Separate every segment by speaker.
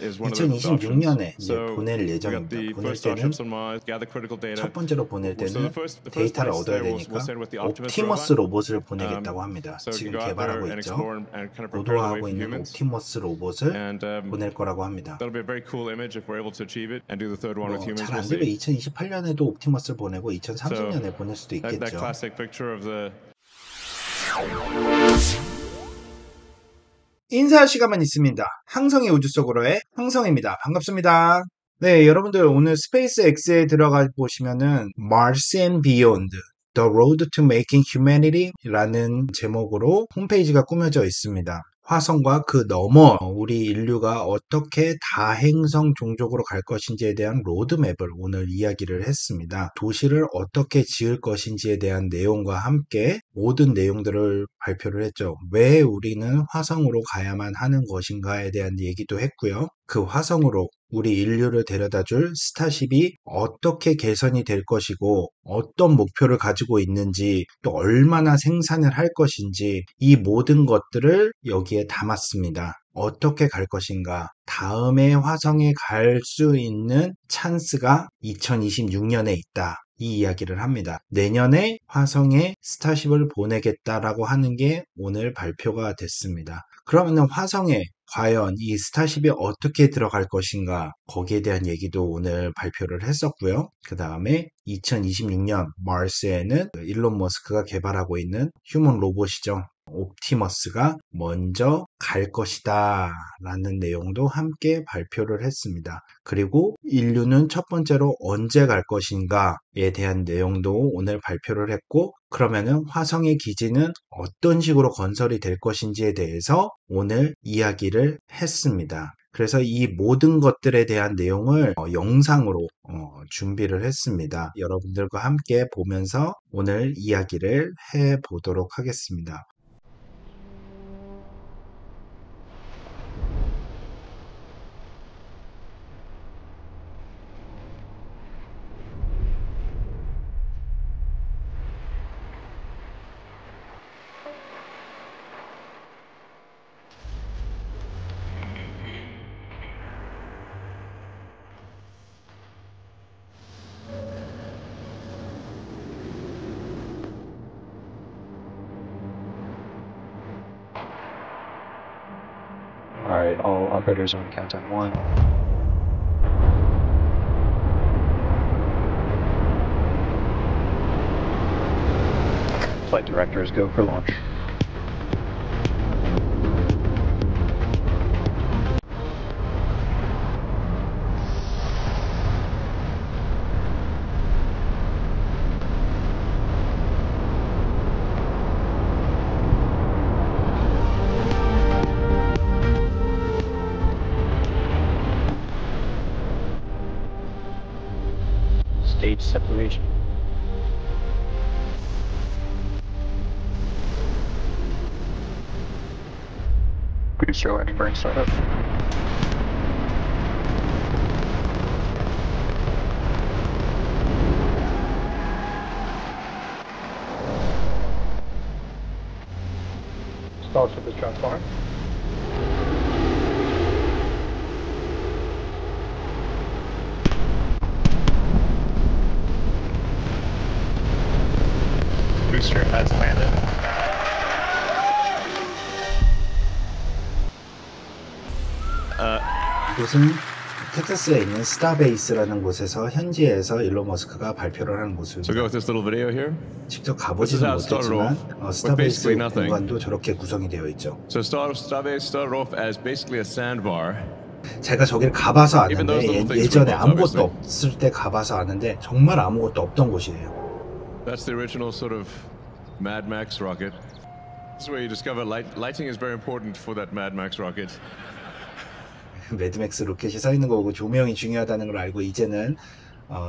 Speaker 1: 2026년에 이제 보낼 예정입니다. 보낼 때는 첫 번째로 보낼 때는 데이터를 얻어야 되니까 옵티머스 로봇을 보내겠다고 합니다. 지금 개발하고 있죠. 고도화하고 있는 옵티머스 로봇을 보낼 거라고 합니다. 잘 안 되면 2028년에도 옵티머스를 보내고 2030년에 보낼 수도 있겠죠. 인사할 시간만 있습니다. 항성의 우주 속으로의 항성입니다. 반갑습니다. 네, 여러분들 오늘 스페이스 X에 들어가 보시면은 Mars and Beyond The Road to Making Humanity 라는 제목으로 홈페이지가 꾸며져 있습니다. 화성과 그 너머 우리 인류가 어떻게 다행성 종족으로 갈 것인지에 대한 로드맵을 오늘 이야기를 했습니다. 도시를 어떻게 지을 것인지에 대한 내용과 함께 모든 내용들을 발표를 했죠. 왜 우리는 화성으로 가야만 하는 것인가에 대한 얘기도 했고요. 그 화성으로 우리 인류를 데려다줄 스타쉽이 어떻게 개선이 될 것이고 어떤 목표를 가지고 있는지 또 얼마나 생산을 할 것인지 이 모든 것들을 여기에 담았습니다. 어떻게 갈 것인가? 다음에 화성에 갈 수 있는 찬스가 2026년에 있다. 이 이야기를 합니다. 내년에 화성에 스타쉽을 보내겠다라고 하는 게 오늘 발표가 됐습니다. 그러면 화성에 과연 이 스타쉽이 어떻게 들어갈 것인가 거기에 대한 얘기도 오늘 발표를 했었고요. 그 다음에 2026년 마스에는 일론 머스크가 개발하고 있는 휴먼 로봇이죠. 옵티머스가 먼저 갈 것이다 라는 내용도 함께 발표를 했습니다. 그리고 인류는 첫 번째로 언제 갈 것인가에 대한 내용도 오늘 발표를 했고 그러면은 화성의 기지는 어떤 식으로 건설이 될 것인지에 대해서 오늘 이야기를 했습니다. 그래서 이 모든 것들에 대한 내용을 영상으로 준비를 했습니다. 여러분들과 함께 보면서 오늘 이야기를 해보도록 하겠습니다.
Speaker 2: Alright, all operators on count on 1. Flight directors go for launch. Stage separation. Booster and burn startup. Starship is transforming. Booster has landed.
Speaker 1: 이곳은 텍사스에 있는 스타베이스라는 곳에서 현지에서 일론 머스크가 발표를 하는 모습입니다. 직접 가보지는 못했지만 스타베이스 공간도 저렇게 구성이 되어 있죠.
Speaker 3: Starbase started off as basically a sandbar.
Speaker 1: 제가 저길 가봐서 아는데 예전에 아무것도 없을 때 가봐서 아는데 정말 아무것도 없던 곳이에요.
Speaker 3: That's the original sort of Mad Max rocket. This is where you discover lighting is very important for that Mad Max rocket.
Speaker 1: 매드맥스 로켓이 서 있는 거고 조명이 중요하다는 걸 알고 이제는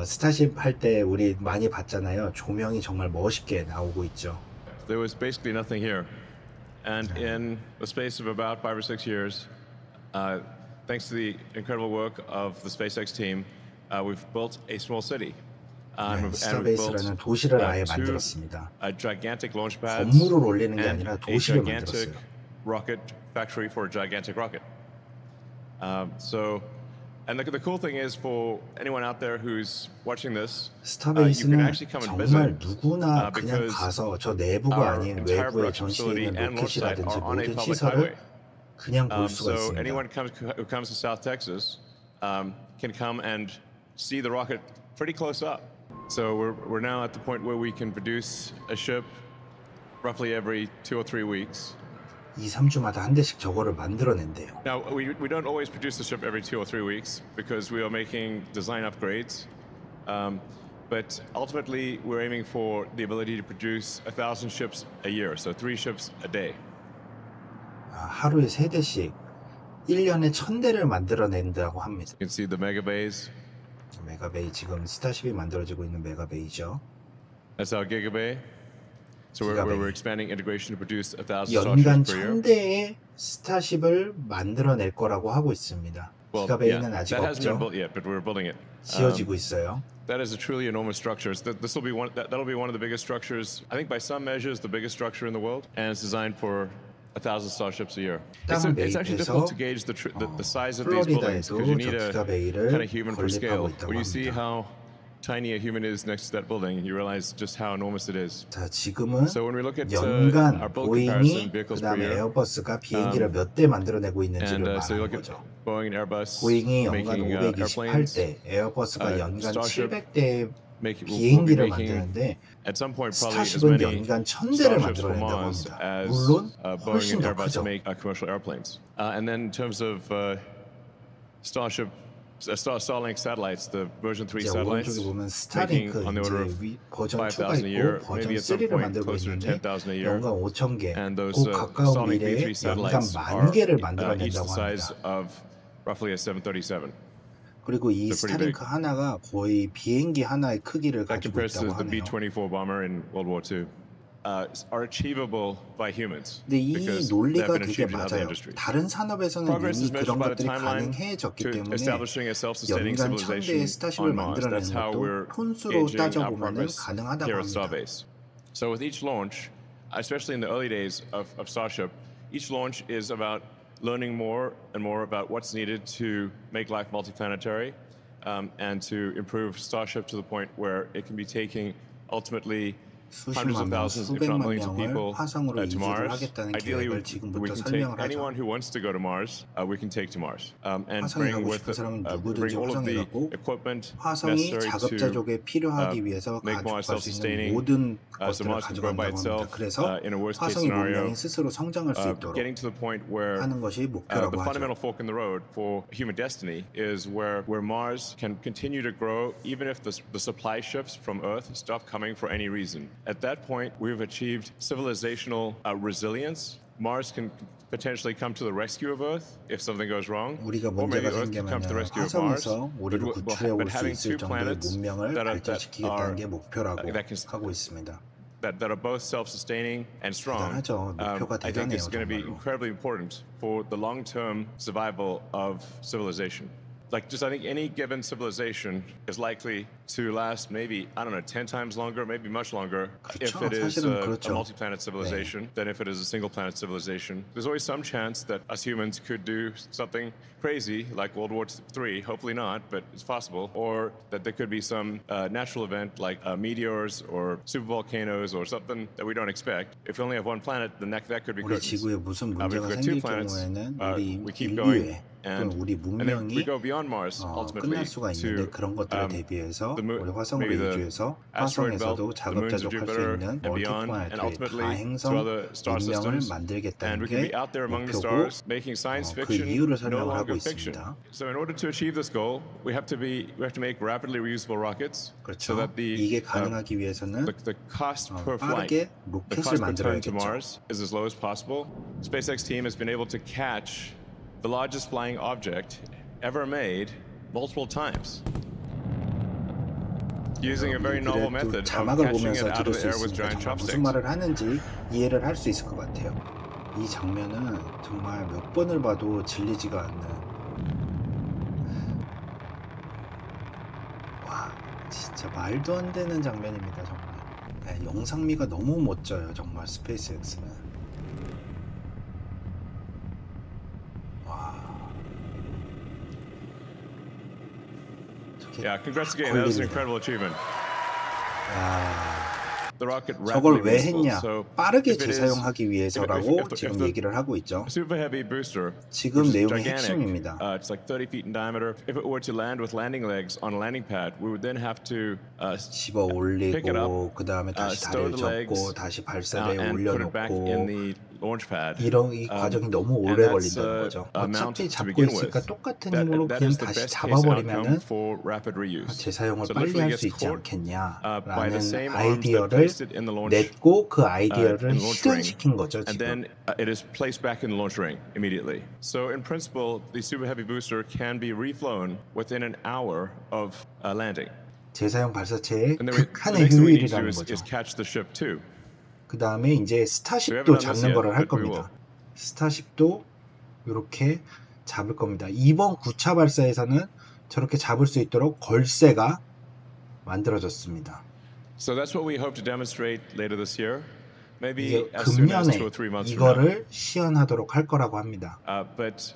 Speaker 1: 스타쉽 할 때 우리 많이 봤잖아요. 조명이 정말 멋있게 나오고 있죠.
Speaker 3: There was basically nothing here, and in the space of about 5 or 6 years, thanks to the incredible work of the SpaceX team, we've built a small city.
Speaker 1: 스타베이스라는 도시를 아예 만들었습니다.
Speaker 3: Gigantic launch pads
Speaker 1: 건물을 올리는 게
Speaker 3: and
Speaker 1: 아니라
Speaker 3: a
Speaker 1: 도시를
Speaker 3: gigantic
Speaker 1: 만들었어요.
Speaker 3: rocket factory for a gigantic rocket. And the cool thing is for anyone out there who's watching this, you can
Speaker 1: 스타베이스는
Speaker 3: actually come and
Speaker 1: 정말
Speaker 3: visit
Speaker 1: 누구나 그냥
Speaker 3: because
Speaker 1: 가서 저 내부가
Speaker 3: our
Speaker 1: 아닌
Speaker 3: entire
Speaker 1: 외부에
Speaker 3: production facility
Speaker 1: 전시해 있는
Speaker 3: and launch site
Speaker 1: 로켓이라든지
Speaker 3: are on a
Speaker 1: 모든
Speaker 3: public
Speaker 1: 시설을
Speaker 3: highway.
Speaker 1: 그냥 볼 수가
Speaker 3: So
Speaker 1: 있습니다.
Speaker 3: anyone who comes to South Texas can come and see the rocket pretty close up. So we're now at the point where we can produce a ship roughly every 2 or 3 weeks.
Speaker 1: 2, 3주마다 한 대씩 저거를 만들어낸대요.
Speaker 3: Now we don't always produce the ship every 2 or 3 weeks because we are making design upgrades. But ultimately, we're aiming for the ability to produce 1,000 ships a year, so 3 ships a day.
Speaker 1: 하루에 3대씩 1년에 1000대를 만들어낸다고 합니다.
Speaker 3: You can see the mega bays.
Speaker 1: 메가베이, 지금 스타쉽이 만들어지고 있는 메가베이죠.
Speaker 3: That's our gigabay. So we're expanding integration to produce 1,000
Speaker 1: 연간
Speaker 3: starships per year.
Speaker 1: 1000대의 스타쉽을 만들어낼 거라고 하고 있습니다.
Speaker 3: Well,
Speaker 1: 기가베이는 아직
Speaker 3: that hasn't been
Speaker 1: 없죠.
Speaker 3: built yet, but we're building it.
Speaker 1: 지어지고 있어요.
Speaker 3: That is a truly enormous structure. That'll be one of the biggest structures. I think by some measures, the biggest structure in the world, and it's designed for 1,000 starships a year. It's actually difficult to gauge the size of these buildings because you need a kind of human per scale. When you see how tiny a human is next to that building, you realize just how enormous it is.
Speaker 1: 자, 지금은
Speaker 3: So when we look at
Speaker 1: 연간
Speaker 3: our build comparison
Speaker 1: 보잉이
Speaker 3: vehicles per
Speaker 1: 그다음에
Speaker 3: year,
Speaker 1: 에어버스가 비행기를 몇 대 만들어내고 있는지를
Speaker 3: and so you
Speaker 1: 말하는
Speaker 3: look at
Speaker 1: 거죠.
Speaker 3: Boeing and Airbus
Speaker 1: 보잉이 연간
Speaker 3: making airplanes.
Speaker 1: 528대, 에어버스가 연간
Speaker 3: Starship
Speaker 1: 700대의
Speaker 3: will be
Speaker 1: 비행기를
Speaker 3: making
Speaker 1: 만드는데
Speaker 3: at some point probably as
Speaker 1: 스타쉽은
Speaker 3: many
Speaker 1: 연간 1000대를
Speaker 3: starships for
Speaker 1: 만들어낸다고
Speaker 3: Mars
Speaker 1: 합니다.
Speaker 3: as
Speaker 1: 물론
Speaker 3: Boeing
Speaker 1: 훨씬
Speaker 3: and
Speaker 1: 더
Speaker 3: Airbus
Speaker 1: 크죠.
Speaker 3: make commercial airplanes. And then in terms of Starlink satellites, the version 3
Speaker 1: 이제
Speaker 3: satellites,
Speaker 1: 오른쪽에 보면
Speaker 3: making
Speaker 1: 스타링크
Speaker 3: on the order of
Speaker 1: 이제 버전 2가
Speaker 3: 5,000 a year,
Speaker 1: 있고
Speaker 3: maybe
Speaker 1: 버전
Speaker 3: at some
Speaker 1: 3를
Speaker 3: point
Speaker 1: 만들고
Speaker 3: closer to
Speaker 1: 있는데
Speaker 3: 10,000 a year.
Speaker 1: 연간 5000개,
Speaker 3: And those
Speaker 1: 그 가까운
Speaker 3: Starlink
Speaker 1: 미래에
Speaker 3: V3
Speaker 1: 연간
Speaker 3: satellites
Speaker 1: 10,000개를
Speaker 3: are each the
Speaker 1: 만들어낸다고
Speaker 3: size
Speaker 1: 합니다.
Speaker 3: of roughly a 737.
Speaker 1: 그리고 이
Speaker 3: They're pretty big.
Speaker 1: 스타링크 하나가 거의 비행기 하나의 크기를
Speaker 3: That
Speaker 1: 가지고
Speaker 3: compares to
Speaker 1: 있다고
Speaker 3: the
Speaker 1: 하네요.
Speaker 3: B-24 bomber in World War II. Are achievable by humans
Speaker 1: 근데 이
Speaker 3: because they have
Speaker 1: 논리가
Speaker 3: been
Speaker 1: 그게
Speaker 3: achieved in other
Speaker 1: 맞아요.
Speaker 3: industries.
Speaker 1: 다른 산업에서는
Speaker 3: Progress is
Speaker 1: 이미
Speaker 3: measured
Speaker 1: 그런
Speaker 3: by the
Speaker 1: 것들이
Speaker 3: timeline
Speaker 1: 가능해졌기
Speaker 3: to
Speaker 1: 때문에
Speaker 3: establishing a self-sustaining
Speaker 1: 연간
Speaker 3: civilization
Speaker 1: 1000대의 스타쉽을
Speaker 3: on Mars. That's
Speaker 1: 만들어내는
Speaker 3: how
Speaker 1: 것도
Speaker 3: we're
Speaker 1: 톤수로
Speaker 3: gauging our
Speaker 1: 따져보면
Speaker 3: progress
Speaker 1: 가능하다고
Speaker 3: here at
Speaker 1: 합니다.
Speaker 3: Starbase. So with each launch, especially in the early days of Starship, each launch is about learning more and more about what's needed to make life multiplanetary and to improve Starship to the point where it can be taking ultimately hundreds of
Speaker 1: 수십만 명,
Speaker 3: thousands, if not
Speaker 1: 수백만
Speaker 3: millions of
Speaker 1: 명을
Speaker 3: people
Speaker 1: 화성으로
Speaker 3: to
Speaker 1: 이주를
Speaker 3: Mars.
Speaker 1: 하겠다는
Speaker 3: Ideally,
Speaker 1: 계획을
Speaker 3: we
Speaker 1: 지금부터
Speaker 3: can take
Speaker 1: 설명을
Speaker 3: anyone
Speaker 1: 하죠.
Speaker 3: who wants to go to Mars, we can take to Mars and
Speaker 1: 화성에
Speaker 3: bring
Speaker 1: 가고
Speaker 3: with
Speaker 1: 싶은 사람은 누구든지
Speaker 3: bring all of
Speaker 1: 화성에
Speaker 3: the
Speaker 1: 가고
Speaker 3: equipment
Speaker 1: 화성이
Speaker 3: necessary to
Speaker 1: 자급자족에 필요하기 위해서
Speaker 3: make Mars
Speaker 1: 가져갈 수
Speaker 3: self-sustaining,
Speaker 1: 있는 모든
Speaker 3: so
Speaker 1: 것들을
Speaker 3: Mars can grow by
Speaker 1: 가져간다고 합니다.
Speaker 3: itself.
Speaker 1: 그래서
Speaker 3: In a worst case
Speaker 1: 화성이
Speaker 3: scenario,
Speaker 1: 문명이 스스로 성장할 수 있도록
Speaker 3: getting to the point where
Speaker 1: 하는 것이
Speaker 3: the
Speaker 1: 목표라고
Speaker 3: fundamental
Speaker 1: 하죠.
Speaker 3: fork in the road for human destiny is where Mars can continue to grow even if the supply ships from Earth stop coming for any reason. At that point, we've achieved civilizational resilience. Mars can potentially come to the rescue of Earth if something goes wrong,
Speaker 1: 우리가
Speaker 3: or maybe
Speaker 1: 문제가
Speaker 3: Earth can come to the
Speaker 1: 생기면
Speaker 3: rescue of Mars.
Speaker 1: 화성에서 우리를 구출해 올 수
Speaker 3: having
Speaker 1: 있을
Speaker 3: two
Speaker 1: 정도의
Speaker 3: planets
Speaker 1: 문명을
Speaker 3: that
Speaker 1: 발전시키겠다는 게 목표라고
Speaker 3: that can
Speaker 1: 하고 있습니다.
Speaker 3: that are both self-sustaining and strong,
Speaker 1: 대단하죠. 목표가
Speaker 3: I think
Speaker 1: 대단해요,
Speaker 3: it's going to be
Speaker 1: 정말로.
Speaker 3: incredibly important for the long-term survival of civilization. Like, just I think any given civilization is likely to last maybe, I don't know, 10 times longer, maybe much longer, if
Speaker 1: 그렇죠.
Speaker 3: it is
Speaker 1: 사실은
Speaker 3: a
Speaker 1: 그렇죠.
Speaker 3: multi-planet civilization than if it is a single-planet civilization. There's always some chance that us humans could do something crazy like World War III, hopefully not, but it's possible, or that there could be some natural event like meteors or supervolcanoes or something that we don't expect. If we only have one planet, then that could be
Speaker 1: 우리
Speaker 3: curtains.
Speaker 1: 지구에 무슨
Speaker 3: But if
Speaker 1: 문제가
Speaker 3: we've got two
Speaker 1: 생길
Speaker 3: planets,
Speaker 1: 경우에는 우리
Speaker 3: we keep
Speaker 1: 인류에
Speaker 3: going,
Speaker 1: 또는 우리
Speaker 3: and then we
Speaker 1: 문명이
Speaker 3: go beyond Mars ultimately
Speaker 1: 끝날 수가 있는데
Speaker 3: to
Speaker 1: 그런 것들에 대비해서
Speaker 3: the moon,
Speaker 1: 우리 화성으로
Speaker 3: maybe the
Speaker 1: 이주해서
Speaker 3: asteroid belt,
Speaker 1: 화성에서도
Speaker 3: the moons of
Speaker 1: 자급자족할 수
Speaker 3: Jupiter
Speaker 1: 있는
Speaker 3: and beyond, and
Speaker 1: 멀티플라네터리
Speaker 3: ultimately to
Speaker 1: 다행성
Speaker 3: other star
Speaker 1: 문명을
Speaker 3: systems, and
Speaker 1: 만들겠다는
Speaker 3: we can
Speaker 1: 게
Speaker 3: be out there among the
Speaker 1: 목표고
Speaker 3: stars, making science
Speaker 1: 그
Speaker 3: fiction
Speaker 1: 이유를
Speaker 3: no
Speaker 1: 설명을 하고
Speaker 3: longer fiction.
Speaker 1: 있습니다.
Speaker 3: So in order to achieve this goal, we have to make rapidly reusable rockets, so
Speaker 1: 그렇죠.
Speaker 3: that
Speaker 1: 이게 가능하기 위해서는
Speaker 3: the cost per flight,
Speaker 1: 빠르게
Speaker 3: the
Speaker 1: 로켓을
Speaker 3: cost per turn to
Speaker 1: 만들어야겠죠.
Speaker 3: Mars is as low as possible. SpaceX team has been able to catch the largest flying object ever made multiple times, using a very novel
Speaker 1: 그래도
Speaker 3: method of
Speaker 1: 자막을
Speaker 3: catching it
Speaker 1: 보면서
Speaker 3: out
Speaker 1: 들을
Speaker 3: of the
Speaker 1: 수
Speaker 3: air with
Speaker 1: 있습니다.
Speaker 3: giant
Speaker 1: 정말 무슨
Speaker 3: chopsticks.
Speaker 1: 말을 하는지 이해를 할 수 있을 것 같아요. 이 장면은 정말 몇 번을 봐도 질리지가 않는, 와 진짜 말도 안 되는 장면입니다. 정말 네, 영상미가 너무 멋져요. 정말 스페이스X는. 와 이렇게
Speaker 3: Yeah, congrats again. That was an
Speaker 1: 걸립니다.
Speaker 3: incredible achievement.
Speaker 1: 야,
Speaker 3: The rocket
Speaker 1: 저걸
Speaker 3: rapidly
Speaker 1: 왜
Speaker 3: reusable.
Speaker 1: 했냐?
Speaker 3: So
Speaker 1: 빠르게
Speaker 3: if it is,
Speaker 1: 재사용하기 위해서라고 지금
Speaker 3: the
Speaker 1: 얘기를 하고 있죠.
Speaker 3: super heavy booster,
Speaker 1: 지금
Speaker 3: which is
Speaker 1: 내용의
Speaker 3: gigantic,
Speaker 1: 핵심입니다.
Speaker 3: it's like 30 feet in diameter. If it were to land with landing legs on a landing pad, we would then have to
Speaker 1: 집어
Speaker 3: pick it up,
Speaker 1: 올리고 그 다음에 다시
Speaker 3: stow
Speaker 1: 다리를
Speaker 3: the legs,
Speaker 1: 접고 다시 발사대에
Speaker 3: and put it back in
Speaker 1: 올려놓고
Speaker 3: the launch pad.
Speaker 1: 이런 이 과정이 너무
Speaker 3: and
Speaker 1: 오래
Speaker 3: that's,
Speaker 1: 걸린다는 거죠.
Speaker 3: mount
Speaker 1: 어차피
Speaker 3: to
Speaker 1: 잡고
Speaker 3: begin
Speaker 1: 있으니까
Speaker 3: with.
Speaker 1: 똑같은
Speaker 3: That
Speaker 1: 힘으로 그냥
Speaker 3: is the
Speaker 1: 다시
Speaker 3: best case outcome
Speaker 1: 잡아버리면은
Speaker 3: for rapid reuse.
Speaker 1: 재사용을
Speaker 3: So it
Speaker 1: 빨리
Speaker 3: literally
Speaker 1: 할 수
Speaker 3: gets
Speaker 1: 있지
Speaker 3: caught by the
Speaker 1: 않겠냐라는
Speaker 3: same arms that
Speaker 1: 아이디어를
Speaker 3: placed it in the launch
Speaker 1: 냈고 그
Speaker 3: in
Speaker 1: 아이디어를
Speaker 3: the launch ring,
Speaker 1: 실현시킨 거죠
Speaker 3: and
Speaker 1: 지금.
Speaker 3: then it is placed back in the launch ring immediately. So in principle, the super heavy booster can be reflown within an hour of landing.
Speaker 1: 재사용 발사체의
Speaker 3: And then the
Speaker 1: 극한의
Speaker 3: next thing we need to do
Speaker 1: 효율이라는
Speaker 3: is
Speaker 1: 거죠.
Speaker 3: catch the ship too.
Speaker 1: 그 다음에 이제
Speaker 3: We
Speaker 1: 스타쉽도
Speaker 3: haven't done this
Speaker 1: 잡는
Speaker 3: yet,
Speaker 1: 거를 할
Speaker 3: but we
Speaker 1: 겁니다. 스타쉽도 이렇게 잡을 겁니다. 이번 9차 발사에서는 저렇게 잡을 수 있도록 걸쇠가 만들어졌습니다.
Speaker 3: So that's what we hope to demonstrate later this year. Maybe
Speaker 1: 이제
Speaker 3: as soon as
Speaker 1: 금년에
Speaker 3: 2 or 3 months from now.
Speaker 1: 이거를 시연하도록 할 거라고 합니다.
Speaker 3: But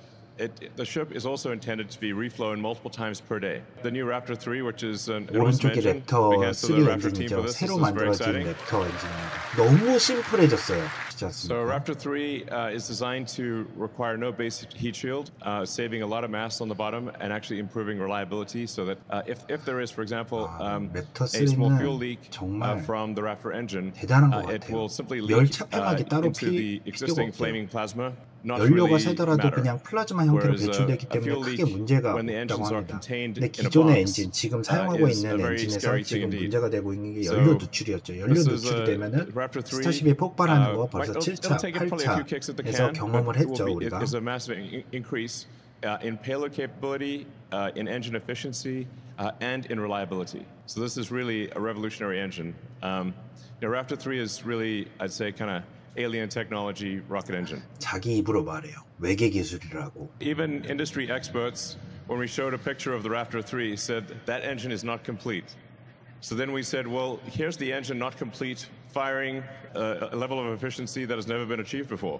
Speaker 3: the ship is also intended to be reflown multiple times per day. The new Raptor 3, which is an awesome
Speaker 1: 오른쪽이
Speaker 3: engine,
Speaker 1: 랩터
Speaker 3: big hands to
Speaker 1: 3
Speaker 3: the Raptor team
Speaker 1: 엔진이죠.
Speaker 3: for this.
Speaker 1: 새로
Speaker 3: This is very
Speaker 1: 만들어진
Speaker 3: exciting.
Speaker 1: 랩터 엔진입니다. 너무 심플해졌어요. 그렇지
Speaker 3: So
Speaker 1: 않습니까?
Speaker 3: Raptor 3 is designed to require no base heat shield, saving a lot of mass on the bottom and actually improving reliability. So that if there is, for example,
Speaker 1: 랩터
Speaker 3: a small
Speaker 1: 3는
Speaker 3: fuel leak
Speaker 1: 정말
Speaker 3: from the Raptor engine,
Speaker 1: 대단한 것
Speaker 3: it
Speaker 1: 같아요.
Speaker 3: will simply
Speaker 1: 열
Speaker 3: leak
Speaker 1: 차폐막이 따로
Speaker 3: into the
Speaker 1: 필요가
Speaker 3: existing
Speaker 1: 없대요.
Speaker 3: flaming plasma. Not
Speaker 1: 연료가
Speaker 3: really
Speaker 1: 새더라도
Speaker 3: matter.
Speaker 1: 그냥 플라즈마 형태로
Speaker 3: Whereas
Speaker 1: 배출되기
Speaker 3: a
Speaker 1: 때문에
Speaker 3: fuel
Speaker 1: 크게
Speaker 3: leak
Speaker 1: 문제가
Speaker 3: when the
Speaker 1: 없다고
Speaker 3: engines are
Speaker 1: 합니다.
Speaker 3: contained
Speaker 1: 근데
Speaker 3: in a
Speaker 1: 기존의
Speaker 3: box
Speaker 1: 엔진, 지금 사용하고
Speaker 3: is
Speaker 1: 있는
Speaker 3: a very
Speaker 1: 엔진에서
Speaker 3: scary
Speaker 1: 지금
Speaker 3: thing indeed.
Speaker 1: 문제가 되고 있는 게
Speaker 3: So
Speaker 1: 연료 누출이었죠. 연료
Speaker 3: this is
Speaker 1: 누출이 되면은
Speaker 3: Raptor 3.
Speaker 1: 스타쉽이 폭발하는 거 벌써
Speaker 3: It'll
Speaker 1: 7차,
Speaker 3: take it probably a few kicks at the
Speaker 1: 8차에서
Speaker 3: can,
Speaker 1: 경험을
Speaker 3: but
Speaker 1: 했죠, 우리가.
Speaker 3: is a massive increase in payload capability, in engine efficiency, and in reliability. So this is really a revolutionary engine. Raptor 3 is really, I'd say, kind of alien technology rocket engine.
Speaker 1: 자기 입으로 말해요. 외계 기술이라고.
Speaker 3: Even industry experts, when we showed a picture of the Raptor 3, said that engine is not complete. So then we said, well, here's the engine not complete, firing a level of efficiency that has never been achieved before.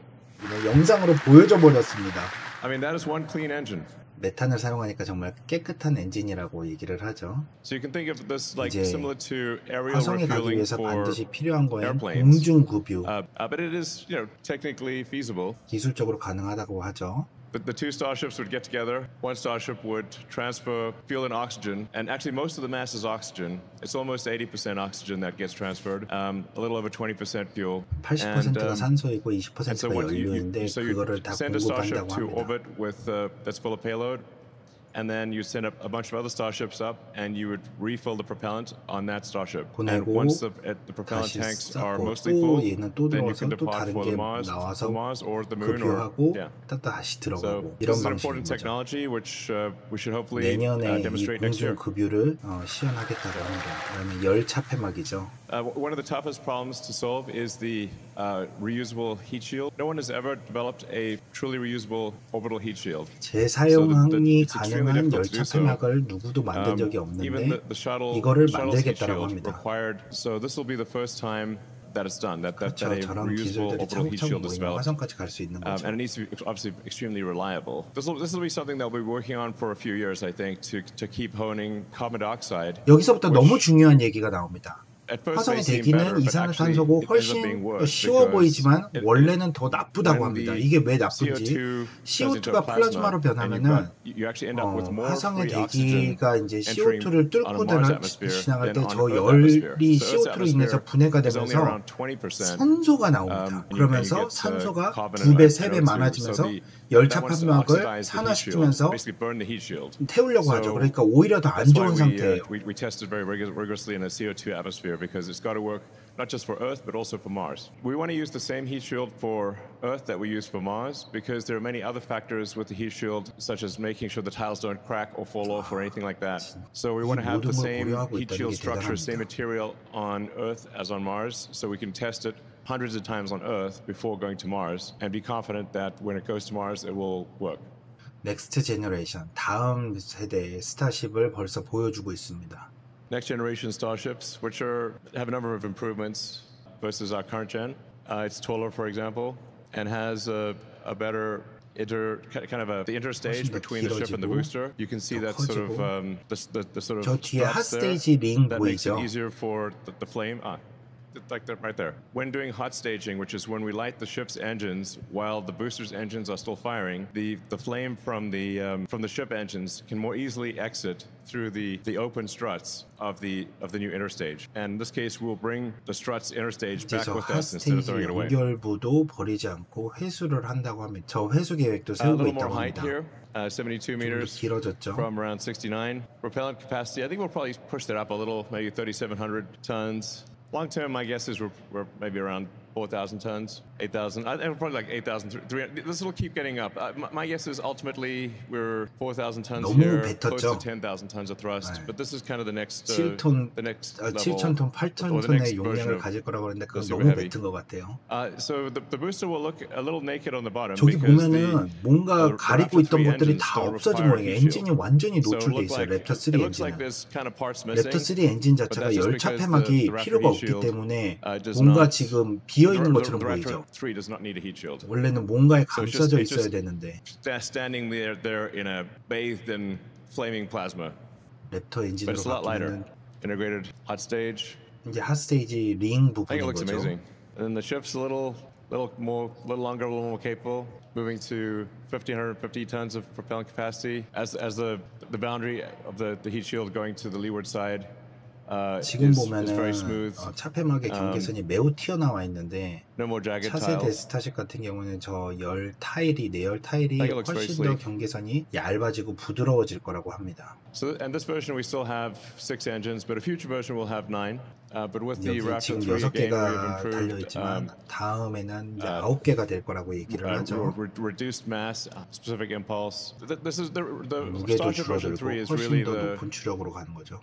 Speaker 1: 영상으로 보여줘 버렸습니다.
Speaker 3: I mean, that is one clean engine.
Speaker 1: 메탄을 사용하니까 정말 깨끗한 엔진이라고 얘기를 하죠.
Speaker 3: So you can think of this like
Speaker 1: 이제
Speaker 3: similar to aerial
Speaker 1: 화성에 가기
Speaker 3: refueling
Speaker 1: 위해서
Speaker 3: for
Speaker 1: 반드시 필요한 거는
Speaker 3: airplanes.
Speaker 1: 공중급유,
Speaker 3: But it is, technically feasible.
Speaker 1: 기술적으로 가능하다고 하죠.
Speaker 3: The two starships would get together. One starship would transfer fuel and oxygen, and actually most of the mass is oxygen. It's almost 80% oxygen that gets transferred, a little over 20% fuel.
Speaker 1: 80%가 산소이고
Speaker 3: And so
Speaker 1: 20%가
Speaker 3: what
Speaker 1: 연료인데
Speaker 3: so you
Speaker 1: 그거를 다
Speaker 3: send a starship
Speaker 1: 공급한다고
Speaker 3: to
Speaker 1: 합니다.
Speaker 3: orbit with that's full of payload, and then you send a bunch of other starships up, and you would refill the propellant on that starship. And
Speaker 1: 보내고
Speaker 3: once the propellant
Speaker 1: 다시
Speaker 3: tanks are
Speaker 1: 쌓고
Speaker 3: mostly
Speaker 1: 또
Speaker 3: full,
Speaker 1: 얘는 또
Speaker 3: then you
Speaker 1: 들어와서
Speaker 3: can
Speaker 1: 또
Speaker 3: depart
Speaker 1: 다른
Speaker 3: for
Speaker 1: 게
Speaker 3: the Mars
Speaker 1: 나와서
Speaker 3: or the Moon, or
Speaker 1: 급유하고
Speaker 3: yeah.
Speaker 1: 또 다시
Speaker 3: So
Speaker 1: 들어가고
Speaker 3: this
Speaker 1: 이런
Speaker 3: is an
Speaker 1: 방식인
Speaker 3: important
Speaker 1: 거죠.
Speaker 3: technology which we should hopefully
Speaker 1: 내년에 이
Speaker 3: demonstrate next year.
Speaker 1: 공중급유를 시연하겠다고 합니다. 그다음에 열 차폐막이죠.
Speaker 3: One of the toughest problems to solve is the reusable heat shield. No one has ever developed a truly reusable orbital heat shield.
Speaker 1: 재사용이
Speaker 3: it's extremely
Speaker 1: 가능한
Speaker 3: difficult
Speaker 1: 열
Speaker 3: to do so.
Speaker 1: 차폐막을 누구도 만든 적이
Speaker 3: Even
Speaker 1: 없는데
Speaker 3: the shuttle,
Speaker 1: 이거를
Speaker 3: shuttle's heat
Speaker 1: 만들겠다라고
Speaker 3: shield
Speaker 1: 합니다.
Speaker 3: required. So this will be the first time that it's done. That
Speaker 1: 그렇죠.
Speaker 3: a
Speaker 1: 저런
Speaker 3: reusable
Speaker 1: 기술들이
Speaker 3: orbital heat
Speaker 1: 차곡차곡
Speaker 3: shield is
Speaker 1: 모이면
Speaker 3: developed.
Speaker 1: 화성까지 갈 수 있는 거죠.
Speaker 3: And it needs to be obviously extremely reliable. This will be something that we'll be working on for a few years, I think, to keep honing carbon dioxide.
Speaker 1: 여기서부터 너무 중요한 얘기가 나옵니다.
Speaker 3: At first may
Speaker 1: 화성의
Speaker 3: seem better,
Speaker 1: 대기는
Speaker 3: but actually
Speaker 1: 이산화탄소고
Speaker 3: it ends up
Speaker 1: 훨씬
Speaker 3: being
Speaker 1: 더
Speaker 3: worse
Speaker 1: 쉬워
Speaker 3: because
Speaker 1: 보이지만
Speaker 3: it-
Speaker 1: 원래는 더 나쁘다고
Speaker 3: when
Speaker 1: 합니다.
Speaker 3: the
Speaker 1: 이게 왜 나쁜지
Speaker 3: CO2
Speaker 1: CO2가 플라즈마로 변하면은
Speaker 3: you actually end up with more
Speaker 1: 화성의
Speaker 3: free oxygen
Speaker 1: 대기가 이제
Speaker 3: entering
Speaker 1: CO2를
Speaker 3: on a
Speaker 1: 뚫고
Speaker 3: Mars atmosphere
Speaker 1: 지나갈 때
Speaker 3: than on
Speaker 1: 저
Speaker 3: Earth
Speaker 1: 열이
Speaker 3: atmosphere. So Earth's
Speaker 1: CO2로 인해서
Speaker 3: atmosphere
Speaker 1: 분해가
Speaker 3: is only
Speaker 1: 되면서
Speaker 3: around 20%.
Speaker 1: 산소가 나옵니다.
Speaker 3: and you
Speaker 1: 그러면서
Speaker 3: get,
Speaker 1: 산소가
Speaker 3: carbon
Speaker 1: 2배,
Speaker 3: and
Speaker 1: 3배
Speaker 3: NO2.
Speaker 1: 많아지면서
Speaker 3: So
Speaker 1: 열
Speaker 3: that wants to
Speaker 1: 차폐막을
Speaker 3: oxidize the heat shield,
Speaker 1: 산화시키면서
Speaker 3: basically burn the heat shield.
Speaker 1: 태우려고 하죠.
Speaker 3: So
Speaker 1: 그러니까 오히려 더 안
Speaker 3: That's why
Speaker 1: 좋은 상태예요.
Speaker 3: we tested very rigorously in a CO2 atmosphere because it's got to work not just for Earth but also for Mars. We want to use the same heat shield for Earth that we use for Mars because there are many other factors with the heat shield, such as making sure the tiles don't crack or fall off or anything like that. So we want to have the same heat shield structure, same material on Earth as on Mars, so we can test it hundreds of times on Earth before going to Mars and be confident that when it goes to Mars, it will work.
Speaker 1: 넥스트 제너레이션 다음 세대의 스타쉽을 벌써 보여주고 있습니다.
Speaker 3: Next generation starships, which have a number of improvements versus our current gen. It's taller, for example, and has a better the interstage
Speaker 1: 훨씬 더
Speaker 3: between the ship and the
Speaker 1: 길어지고,
Speaker 3: booster. You can see
Speaker 1: 더
Speaker 3: that sort of
Speaker 1: 커지고.
Speaker 3: the sort of
Speaker 1: 저 뒤에
Speaker 3: struts there.
Speaker 1: 핫스테이지 링
Speaker 3: That makes it
Speaker 1: 보이죠?
Speaker 3: easier for the flame. Like that right there. When doing hot staging, which is when we light the ship's engines while the booster's engines are still firing, the flame from the ship engines can more easily exit through the open struts of the new interstage. And in this case, we'll bring the struts interstage
Speaker 1: 이제
Speaker 3: back
Speaker 1: 저
Speaker 3: with us instead of
Speaker 1: 핫스테이지
Speaker 3: throwing it away.
Speaker 1: 연결부도 버리지 않고 회수를 한다고 합니다. 저 회수 계획도
Speaker 3: A
Speaker 1: 세우고
Speaker 3: little more
Speaker 1: 있다고
Speaker 3: height
Speaker 1: 합니다.
Speaker 3: here, 72
Speaker 1: 좀 더
Speaker 3: meters
Speaker 1: 길어졌죠?
Speaker 3: from around 69. Propellant capacity, I think we'll probably push that up a little, maybe 3,700 tons. Long term, my guess is we're maybe around 4,000 tons, 8,000, and probably like 8,300. This will keep getting up. My guess is ultimately we're 4,000 tons
Speaker 1: 너무
Speaker 3: here, close
Speaker 1: 뱉었죠?
Speaker 3: to 10,000 tons of thrust.
Speaker 1: 네.
Speaker 3: But this is kind of the next
Speaker 1: 7톤,
Speaker 3: the next
Speaker 1: 7,000톤,
Speaker 3: level, or the next
Speaker 1: 8,000톤의
Speaker 3: version
Speaker 1: 용량을
Speaker 3: of
Speaker 1: 가질 거라고 하는데 그건
Speaker 3: the super
Speaker 1: 너무
Speaker 3: heavy.
Speaker 1: 뱉은 것 같아요.
Speaker 3: So the booster will look a little naked on the bottom
Speaker 1: 저기
Speaker 3: because
Speaker 1: 보면은 뭔가
Speaker 3: the
Speaker 1: 가리고
Speaker 3: Raptor
Speaker 1: 있던
Speaker 3: 3
Speaker 1: 것들이
Speaker 3: engines
Speaker 1: 다
Speaker 3: don't
Speaker 1: 없어진
Speaker 3: require
Speaker 1: 모양이에요.
Speaker 3: heat shield.
Speaker 1: 엔진이 완전히
Speaker 3: So
Speaker 1: 노출돼
Speaker 3: it
Speaker 1: 있어요. 랩터 3
Speaker 3: looks like
Speaker 1: 엔진은.
Speaker 3: there's kind of parts missing.
Speaker 1: 랩터 3 엔진
Speaker 3: But
Speaker 1: 자체가
Speaker 3: that's just
Speaker 1: 열차
Speaker 3: because
Speaker 1: 폐막이
Speaker 3: the Raptor
Speaker 1: 필요가
Speaker 3: heat
Speaker 1: 없기
Speaker 3: shield
Speaker 1: 때문에
Speaker 3: does
Speaker 1: 뭔가
Speaker 3: not.
Speaker 1: 지금 비어 있는 것처럼
Speaker 3: The
Speaker 1: 보이죠.
Speaker 3: Raptor 3 does not need a heat shield.
Speaker 1: 원래는 뭔가에
Speaker 3: So it's
Speaker 1: 감싸져
Speaker 3: just
Speaker 1: 있어야 되는데
Speaker 3: standing there in a bathed in flaming plasma.
Speaker 1: 랩터
Speaker 3: But
Speaker 1: 엔진으로
Speaker 3: it's a lot lighter.
Speaker 1: 바뀌면
Speaker 3: Integrated hot stage.
Speaker 1: 이제 핫스테이지 링
Speaker 3: I think it
Speaker 1: 부분인
Speaker 3: looks
Speaker 1: 거죠.
Speaker 3: amazing. And then the ship's a little longer, a little more capable, moving to 1,550 tons of propellant capacity. As the boundary of the heat shield going to the leeward side
Speaker 1: 지금
Speaker 3: is
Speaker 1: 보면은
Speaker 3: very smooth.
Speaker 1: 차 폐막의 경계선이 매우 튀어나와 있는데
Speaker 3: No more jagged
Speaker 1: 차세대
Speaker 3: tiles.
Speaker 1: 스타쉽 같은 경우는 저 열 타일이 내열 타일이
Speaker 3: I think it looks very
Speaker 1: 훨씬 더
Speaker 3: sleek.
Speaker 1: 경계선이 얇아지고 부드러워질 거라고 합니다.
Speaker 3: So, and this version we still have 6 engines, but a future version will have 9. But with the
Speaker 1: 여기
Speaker 3: Raptor
Speaker 1: 지금
Speaker 3: 3 again, we've
Speaker 1: 6개가 달려
Speaker 3: improved
Speaker 1: 있지만 다음에는 이제 9개가 될 거라고 얘기를 하죠.
Speaker 3: reduced mass, specific impulse. This is the
Speaker 1: 무게도
Speaker 3: Starship version 3
Speaker 1: 줄어들고
Speaker 3: is really
Speaker 1: 훨씬 더
Speaker 3: the
Speaker 1: 높은 추력으로 가는 거죠.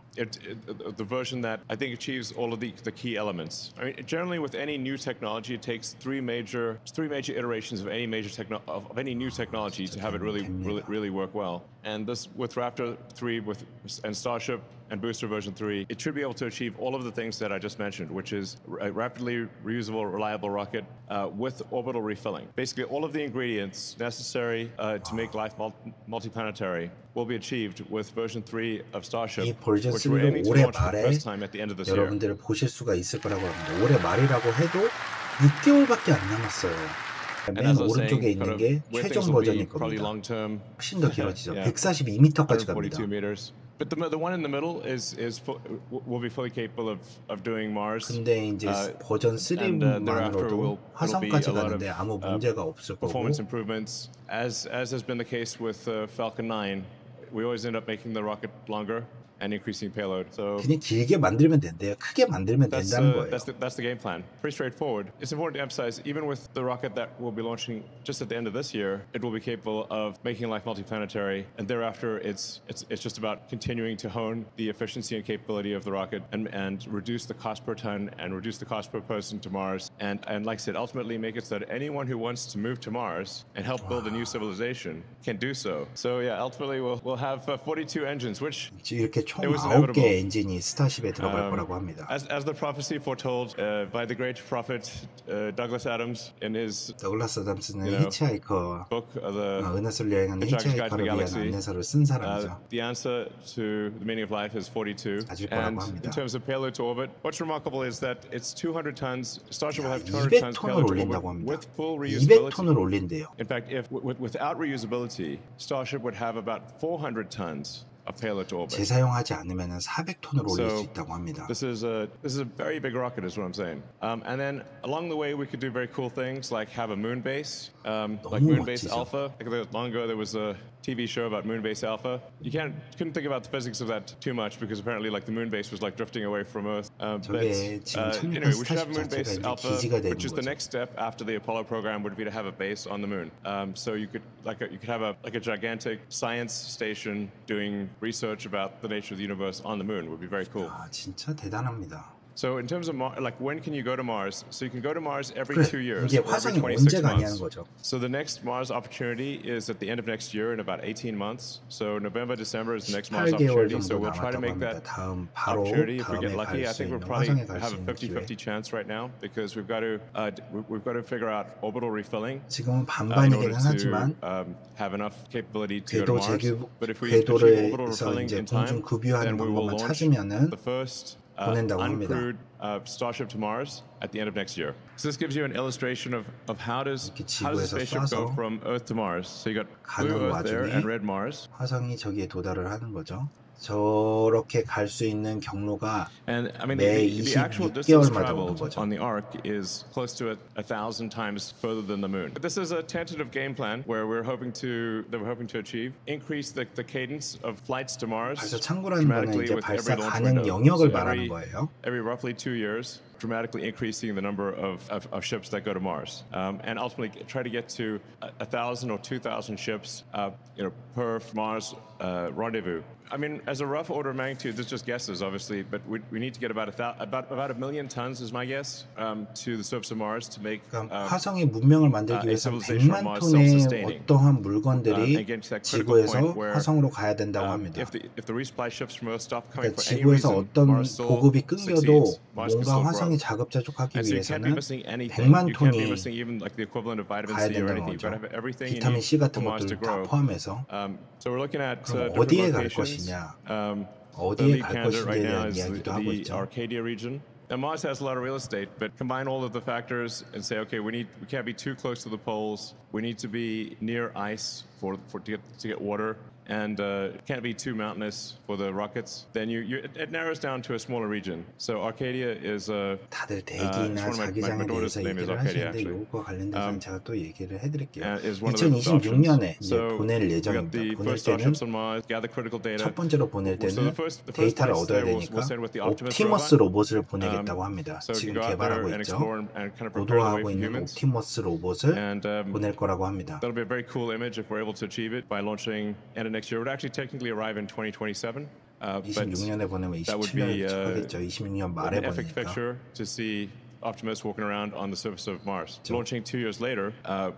Speaker 3: the version that I think achieves all of the key elements. I mean, generally with any new technology, it takes three major iterations of any new technology to have it really work well. And this with Raptor 3 and Starship and Booster version 3, it should be able to achieve all of the things that I just mentioned, which is a rapidly reusable, reliable rocket with orbital refilling. Basically, all of the ingredients necessary to make life multiplanetary will be achieved with version 3 of Starship,
Speaker 1: 이 버전
Speaker 3: which we're
Speaker 1: 3를
Speaker 3: aiming to
Speaker 1: 올해
Speaker 3: launch for the
Speaker 1: 말에
Speaker 3: first time at the end of this year.
Speaker 1: 여러분들 보실 수가 있을 거라고 합니다. 올해 말이라고 해도 6개월밖에 안 남았어요.
Speaker 3: And
Speaker 1: 맨
Speaker 3: as I was
Speaker 1: 오른쪽에
Speaker 3: saying,
Speaker 1: 있는
Speaker 3: kind of
Speaker 1: 게
Speaker 3: where
Speaker 1: 최종
Speaker 3: things will be
Speaker 1: 버전일
Speaker 3: probably
Speaker 1: 겁니다.
Speaker 3: long term.
Speaker 1: 훨씬 더 길어지죠.
Speaker 3: Yeah.
Speaker 1: 142m까지 갑니다.
Speaker 3: 142 meters. But the one in the middle will be fully capable of doing Mars.
Speaker 1: 근데 이제 버전
Speaker 3: and, thereafter3만으로도
Speaker 1: 화성까지 가는데 아무 문제가 없을 거고
Speaker 3: performance improvements, as has been the case with Falcon 9. We always end up making the rocket longer and increasing payload. So
Speaker 1: 그냥 길게 만들면 된대요. 크게 만들면 된다는 거예요.
Speaker 3: that's the game plan. Pretty straightforward. It's important to emphasize, even with the rocket that we'll be launching just at the end of this year, it will be capable of making life multiplanetary, and thereafter it's just about continuing to hone the efficiency and capability of the rocket and reduce the cost per ton and reduce the cost per person to Mars, and like I said, ultimately make it so that anyone who wants to move to Mars and help build a new civilization can do so. So yeah, ultimately we'll have 42 engines, which
Speaker 1: 이렇게 총
Speaker 3: it was
Speaker 1: 9개
Speaker 3: inevitable.
Speaker 1: 엔진이 스타쉽에 들어갈 거라고 합니다.
Speaker 3: As the prophecy foretold by the great prophet Douglas Adams in his
Speaker 1: 더글라스 아담스는
Speaker 3: you know,
Speaker 1: 히치하이커
Speaker 3: book,
Speaker 1: 은하수를 여행하는
Speaker 3: Hitchhiker's Guide to
Speaker 1: 히치하이커를
Speaker 3: the
Speaker 1: 위한
Speaker 3: Galaxy,
Speaker 1: 안내서를 쓴 사람이죠.
Speaker 3: the answer to the meaning of life is 42.
Speaker 1: 가질 거라고
Speaker 3: And
Speaker 1: 합니다.
Speaker 3: in terms of payload to orbit, what's remarkable is that it's 200 tons. Starship will have 200 tons
Speaker 1: 200톤을
Speaker 3: payload to
Speaker 1: 올린다고
Speaker 3: orbit
Speaker 1: 합니다.
Speaker 3: with full
Speaker 1: 200톤을
Speaker 3: reusability.
Speaker 1: 올린대요.
Speaker 3: In fact, if without reusability, Starship would have about 400 tons of payload to orbit.
Speaker 1: 재사용하지 않으면 400ton을 올릴 수
Speaker 3: So
Speaker 1: 있다고 합니다.
Speaker 3: this is a very big rocket, is what I'm saying. And then along the way, we could do very cool things like have a moon base, like
Speaker 1: 너무
Speaker 3: Moonbase
Speaker 1: 멋지죠.
Speaker 3: Alpha. Like long ago, there was a TV show about Moonbase Alpha. You couldn't think about the physics of that too much because apparently, like the moon base was like drifting away from Earth.
Speaker 1: 저게 지금 착륙한
Speaker 3: Anyway, we should have
Speaker 1: 스타쉽
Speaker 3: Moonbase
Speaker 1: 자체가 이제
Speaker 3: Alpha,
Speaker 1: 기지가 되는
Speaker 3: which is the
Speaker 1: 거죠.
Speaker 3: next step after the Apollo program would be to have a base on the moon. So you could have a gigantic science station doing research about the nature of the universe on the moon would be very cool.
Speaker 1: 아, 진짜 대단합니다.
Speaker 3: So in terms of like when can you go to Mars? So you can go to Mars every
Speaker 1: 그래,
Speaker 3: 2 years
Speaker 1: 이게
Speaker 3: or every
Speaker 1: 화성이
Speaker 3: 26
Speaker 1: 언제 가냐는
Speaker 3: months.
Speaker 1: 거죠.
Speaker 3: So the next Mars opportunity is at the end of next year in about 18 months. So November, December is the next Mars
Speaker 1: 18개월
Speaker 3: opportunity. So
Speaker 1: 정도
Speaker 3: we'll try to
Speaker 1: 남았다고
Speaker 3: make
Speaker 1: 합니다.
Speaker 3: that
Speaker 1: 바로
Speaker 3: opportunity if we
Speaker 1: 다음에
Speaker 3: get lucky.
Speaker 1: 갈
Speaker 3: I
Speaker 1: 수
Speaker 3: think we'll
Speaker 1: 있는
Speaker 3: probably
Speaker 1: 화성에 갈
Speaker 3: have
Speaker 1: 수
Speaker 3: a
Speaker 1: 있는 기회.
Speaker 3: 50-50 chance right now because we've got to figure out orbital refilling.
Speaker 1: 지금은
Speaker 3: In
Speaker 1: 반반이긴
Speaker 3: order
Speaker 1: 하지만
Speaker 3: to have enough capability to go to
Speaker 1: 궤도
Speaker 3: Mars.
Speaker 1: 제규
Speaker 3: But if we achieve orbital
Speaker 1: 궤도에서
Speaker 3: refilling
Speaker 1: 이제
Speaker 3: in
Speaker 1: 공중
Speaker 3: time,
Speaker 1: 급유하는
Speaker 3: then we will
Speaker 1: 방법만
Speaker 3: launch
Speaker 1: 찾으면은
Speaker 3: the first
Speaker 1: 보낸다고 합니다.
Speaker 3: uncrewed Starship to Mars at the end of next year. So this gives you an illustration of how does
Speaker 1: 이렇게
Speaker 3: the
Speaker 1: 지구에서
Speaker 3: spaceship go
Speaker 1: 쏴서
Speaker 3: from Earth to Mars. So you got blue
Speaker 1: 가는
Speaker 3: Earth there
Speaker 1: 와중에
Speaker 3: and red Mars.
Speaker 1: 화성이 저기에 도달을 하는 거죠. 저렇게 갈 수 있는 경로가
Speaker 3: And I mean,
Speaker 1: 매
Speaker 3: the actual distance
Speaker 1: 26개월마다 오는
Speaker 3: traveled
Speaker 1: 거죠.
Speaker 3: on the Ark is close to 1,000 times further than the Moon. But this is a tentative game plan where we're hoping to achieve increase the cadence of flights to Mars
Speaker 1: 발사 창구라는 거는
Speaker 3: dramatically
Speaker 1: 이제
Speaker 3: with
Speaker 1: 발사
Speaker 3: every launch
Speaker 1: 가능
Speaker 3: window.
Speaker 1: 영역을
Speaker 3: So
Speaker 1: 말하는 거예요.
Speaker 3: every roughly 2 years, dramatically increasing the number of ships that go to Mars, and ultimately try to get to 1,000 or 2,000 ships, per Mars rendezvous. I mean, as a rough order of magnitude, this is just guesses, obviously, but we need to get about 1 million tons, is my guess, to the surface of Mars to make
Speaker 1: 화성의 문명을 만들기
Speaker 3: a
Speaker 1: 위해서
Speaker 3: civilization on
Speaker 1: 100만
Speaker 3: Mars
Speaker 1: 톤의
Speaker 3: self-sustaining.
Speaker 1: 어떠한 물건들이
Speaker 3: And get to that critical
Speaker 1: 지구에서
Speaker 3: point where
Speaker 1: 화성으로 가야 된다고 합니다.
Speaker 3: if the resupply ships from Earth stop coming
Speaker 1: 그러니까
Speaker 3: for any
Speaker 1: 지구에서
Speaker 3: reason,
Speaker 1: 어떤
Speaker 3: Mars still
Speaker 1: 보급이 끊겨도
Speaker 3: succeeds. Mars can
Speaker 1: 뭔가
Speaker 3: still
Speaker 1: 화성에
Speaker 3: grow.
Speaker 1: 자급자족하기
Speaker 3: And so you can't be
Speaker 1: 위해서는
Speaker 3: missing anything.
Speaker 1: 100만
Speaker 3: You can't be
Speaker 1: 톤이
Speaker 3: missing even like the equivalent of vitamin
Speaker 1: 가야
Speaker 3: C or
Speaker 1: 된다는
Speaker 3: anything. You've got to
Speaker 1: 거죠.
Speaker 3: have everything you
Speaker 1: 비타민
Speaker 3: need
Speaker 1: C 같은
Speaker 3: for Mars to
Speaker 1: 것들을 다
Speaker 3: grow.
Speaker 1: 포함해서
Speaker 3: So we're looking at
Speaker 1: 그럼
Speaker 3: different
Speaker 1: 어디에 갈
Speaker 3: locations.
Speaker 1: 것이냐,
Speaker 3: The
Speaker 1: 어디에
Speaker 3: lead
Speaker 1: 갈
Speaker 3: candidate right
Speaker 1: 것인지에
Speaker 3: now
Speaker 1: 대한
Speaker 3: is
Speaker 1: 이야기도 하고
Speaker 3: the
Speaker 1: 있죠.
Speaker 3: Arcadia region. And Mars has a lot of real estate, but combine all of the factors and say, okay, we can't be too close to the poles. We need to be near ice to get water, and it can't be too mountainous for the rockets. Then it narrows down to a smaller region. So Arcadia is
Speaker 1: 다들
Speaker 3: it's
Speaker 1: 대기나
Speaker 3: one of my
Speaker 1: 자기장에
Speaker 3: daughter's
Speaker 1: 대해서
Speaker 3: name is
Speaker 1: 얘기를
Speaker 3: Arcadia,
Speaker 1: 하시는데
Speaker 3: actually.
Speaker 1: 이것과 관련돼서는 제가 또 얘기를 해드릴게요.
Speaker 3: Is one of the options.
Speaker 1: 2026년에 이제
Speaker 3: So
Speaker 1: 보낼
Speaker 3: we got
Speaker 1: 예정입니다.
Speaker 3: the
Speaker 1: 보낼
Speaker 3: first
Speaker 1: 때는
Speaker 3: starships on Mars, gather critical data.
Speaker 1: 첫 번째로 보낼
Speaker 3: So
Speaker 1: 때는
Speaker 3: the first
Speaker 1: 데이터를
Speaker 3: flights
Speaker 1: 얻어야
Speaker 3: there
Speaker 1: 되니까
Speaker 3: we'll send with the Optimus
Speaker 1: 옵티머스
Speaker 3: robot.
Speaker 1: 로봇을 보내겠다고 합니다.
Speaker 3: So you
Speaker 1: 지금
Speaker 3: can go out there
Speaker 1: 개발하고
Speaker 3: and
Speaker 1: 있죠.
Speaker 3: explore and kind of prepare the way
Speaker 1: 고도화하고
Speaker 3: for
Speaker 1: 있는
Speaker 3: humans.
Speaker 1: 옵티머스 로봇을
Speaker 3: And
Speaker 1: 보낼 거라고 합니다.
Speaker 3: that'll be a very cool image if we're able to achieve it by launching end of next year. It would actually technically arrive in 2027. But
Speaker 1: 26년에 보내면
Speaker 3: that would be
Speaker 1: 27년에 도착하겠죠. 26년 말에
Speaker 3: an epic
Speaker 1: 보내니까.
Speaker 3: picture to see Optimus walking around on the surface of Mars. Launching 2 years later,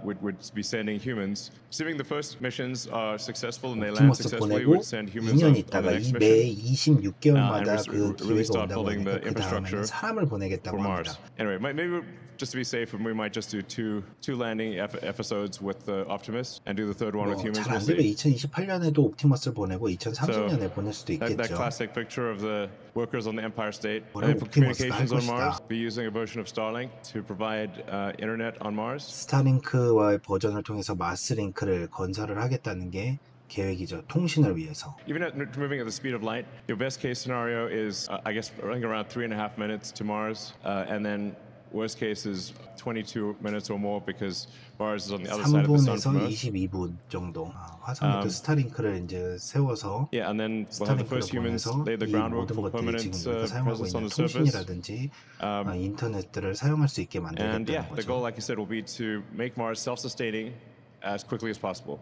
Speaker 3: would be sending humans. Assuming the first missions are successful and they land
Speaker 1: 옵티머스
Speaker 3: successfully,
Speaker 1: 보내고
Speaker 3: would send humans
Speaker 1: 2년
Speaker 3: on the
Speaker 1: 있다가
Speaker 3: next
Speaker 1: 매
Speaker 3: mission
Speaker 1: 26개월마다 그
Speaker 3: and really
Speaker 1: 기회가
Speaker 3: start
Speaker 1: 온다고
Speaker 3: building the
Speaker 1: 하니까 그 다음에는
Speaker 3: infrastructure
Speaker 1: 사람을 보내겠다고
Speaker 3: for
Speaker 1: 합니다.
Speaker 3: Mars. Anyway, maybe just to be safe, we might just do two landing episodes with the Optimus and do the third one with humans.
Speaker 1: 잘
Speaker 3: We'll
Speaker 1: 안 되면
Speaker 3: see.
Speaker 1: 2028년에도 옵티머스를 보내고 2030년에 보낼 수도
Speaker 3: That
Speaker 1: 있겠죠.
Speaker 3: classic picture of the workers on the Empire State.
Speaker 1: 뭐라고
Speaker 3: And for
Speaker 1: 옵티머스가 할
Speaker 3: communications on
Speaker 1: 것이다.
Speaker 3: Mars, be using a version of Starlink to provide internet on Mars.
Speaker 1: 스타링크와의 버전을 통해서 마스링크를 건설을 하겠다는 게 계획이죠. 통신을 위해서.
Speaker 3: Even at moving at the speed of light, your best case scenario is, I guess, running around 3.5 minutes to Mars, and then worst case is 22 minutes or more because Mars is on the other side of the sun
Speaker 1: 3분에서
Speaker 3: from Earth.
Speaker 1: 22분 정도. 화성부터 스타링크를 이제 세워서
Speaker 3: Yeah, and then we'll have the
Speaker 1: 스타링크를
Speaker 3: first humans
Speaker 1: 보내서
Speaker 3: lay the
Speaker 1: 이
Speaker 3: groundwork
Speaker 1: 모든
Speaker 3: for
Speaker 1: 것들이
Speaker 3: permanent
Speaker 1: 지금 우리가 사용하고
Speaker 3: presence on
Speaker 1: 있는
Speaker 3: the surface.
Speaker 1: 통신이라든지 인터넷들을 사용할 수 있게
Speaker 3: And
Speaker 1: 만들겠다는
Speaker 3: yeah, the goal,
Speaker 1: 거죠.
Speaker 3: like I said, will be to make Mars self-sustaining as quickly as possible.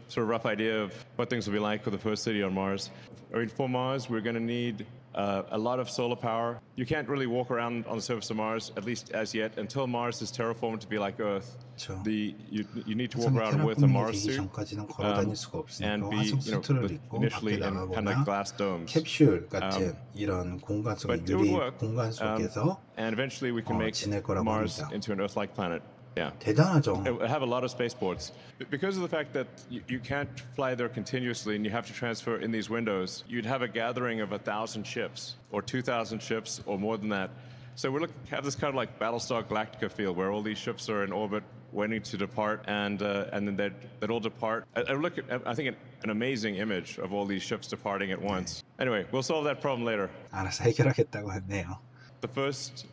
Speaker 3: Sort of rough idea of what things will be like with the first city on Mars. I mean, for Mars, we're going to need a lot of solar power. You can't really walk around on the surface of Mars, at least as yet, until Mars is terraformed to be like Earth.
Speaker 1: 그렇죠.
Speaker 3: You need to walk
Speaker 1: 화성에
Speaker 3: around with a
Speaker 1: 테라포밍이
Speaker 3: Mars
Speaker 1: 되기
Speaker 3: suit
Speaker 1: 전까지는 걸어 다닐 수가 없으니까
Speaker 3: and be,
Speaker 1: 화성 수트를 입고 밖에
Speaker 3: initially in kind of
Speaker 1: 나가거나
Speaker 3: like glass domes.
Speaker 1: 캡슐 같은 이런 공간 속
Speaker 3: But it
Speaker 1: 유리
Speaker 3: would work.
Speaker 1: 공간 속에서
Speaker 3: And eventually we can make
Speaker 1: 지낼 거라고
Speaker 3: Mars
Speaker 1: 합니다.
Speaker 3: into an Earth-like planet. Yeah.
Speaker 1: 대단하죠.
Speaker 3: It would have a lot of spaceports. Because of the fact that you can't fly there continuously and you have to transfer in these windows, you'd have a gathering of 1,000 ships or 2,000 ships or more than that. So we have this kind of like Battlestar Galactica feel where all these ships are in orbit waiting to depart and then they'd all depart. I think an amazing image of all these ships departing at once. Anyway, we'll solve that problem later.
Speaker 1: 알아서 해결하겠다고 했네요.
Speaker 3: The first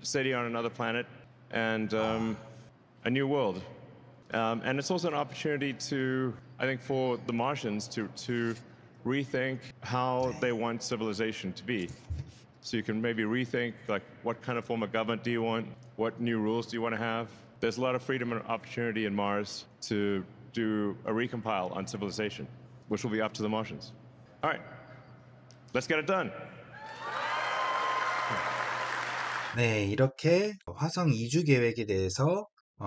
Speaker 3: city on another planet and a new world. And it's also an opportunity to, I think, for the Martians to rethink how they want civilization to be. So you can maybe rethink, like, what kind of form of government do you want? What new rules do you want to have? There's a lot of freedom and opportunity in Mars to do a recompile on civilization, which will be up to the Martians. All right, let's get it done.
Speaker 1: 네, 이렇게 화성 이주 계획에 대해서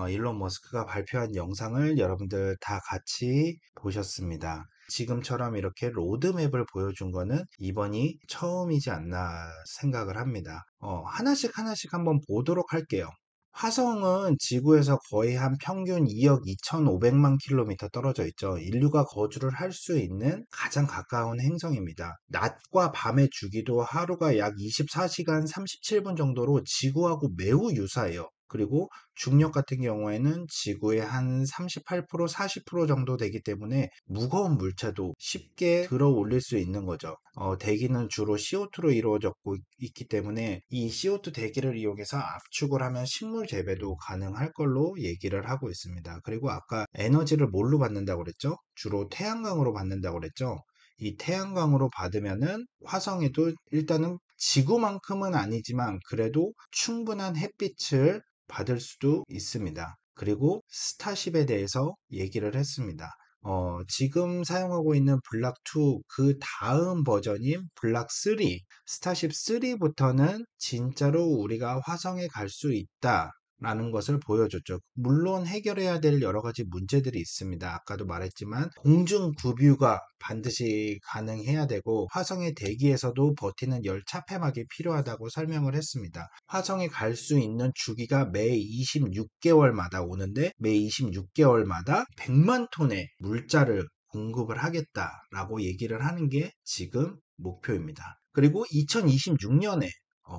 Speaker 1: 일론 머스크가 발표한 영상을 여러분들 다 같이 보셨습니다. 지금처럼 이렇게 로드맵을 보여준 거는 이번이 처음이지 않나 생각을 합니다. 하나씩 하나씩 한번 보도록 할게요. 화성은 지구에서 거의 한 평균 2억 2,500만 킬로미터 떨어져 있죠. 인류가 거주를 할 수 있는 가장 가까운 행성입니다. 낮과 밤의 주기도 하루가 약 24시간 37분 정도로 지구하고 매우 유사해요. 그리고 중력 같은 경우에는 지구의 한 38%, 40% 정도 되기 때문에 무거운 물체도 쉽게 들어 올릴 수 있는 거죠. 대기는 주로 CO2로 이루어졌고 있기 때문에 이 CO2 대기를 이용해서 압축을 하면 식물 재배도 가능할 걸로 얘기를 하고 있습니다. 그리고 아까 에너지를 뭘로 받는다고 그랬죠? 주로 태양광으로 받는다고 그랬죠? 이 태양광으로 받으면은 화성에도 일단은 지구만큼은 아니지만 그래도 충분한 햇빛을 받을 수도 있습니다. 그리고 스타쉽에 대해서 얘기를 했습니다. 지금 사용하고 있는 블락2 그 다음 버전인 블락3, 스타쉽 3부터는 진짜로 우리가 화성에 갈 수 있다. 라는 것을 보여줬죠. 물론 해결해야 될 여러 가지 문제들이 있습니다. 아까도 말했지만 공중 구뷰가 반드시 가능해야 되고 화성의 대기에서도 버티는 열 차폐막이 필요하다고 설명을 했습니다. 화성에 갈 수 있는 주기가 매 26개월마다 오는데 매 26개월마다 100만 톤의 물자를 공급을 하겠다라고 얘기를 하는 게 지금 목표입니다. 그리고 2026년에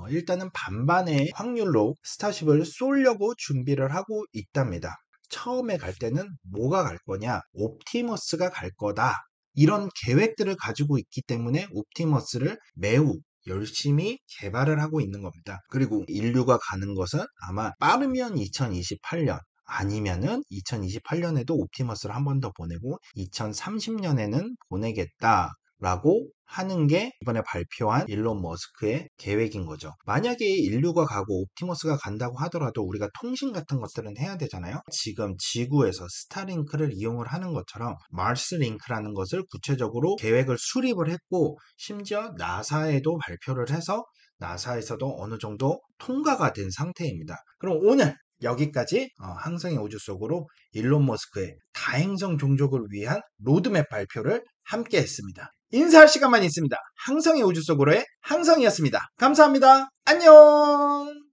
Speaker 1: 일단은 반반의 확률로 스타쉽을 쏘려고 준비를 하고 있답니다. 처음에 갈 때는 뭐가 갈 거냐? 옵티머스가 갈 거다. 이런 계획들을 가지고 있기 때문에 옵티머스를 매우 열심히 개발을 하고 있는 겁니다. 그리고 인류가 가는 것은 아마 빠르면 2028년, 아니면은 2028년에도 옵티머스를 한 번 더 보내고 2030년에는 보내겠다. 라고 하는 게 이번에 발표한 일론 머스크의 계획인 거죠. 만약에 인류가 가고 옵티머스가 간다고 하더라도 우리가 통신 같은 것들은 해야 되잖아요. 지금 지구에서 스타링크를 이용을 하는 것처럼 마스링크라는 것을 구체적으로 계획을 수립을 했고 심지어 나사에도 발표를 해서 나사에서도 어느 정도 통과가 된 상태입니다. 그럼 오늘 여기까지 항성의 우주 속으로 일론 머스크의 다행성 종족을 위한 로드맵 발표를 함께 했습니다. 인사할 시간만 있습니다. 항성의 우주 속으로의 항성이었습니다. 감사합니다. 안녕!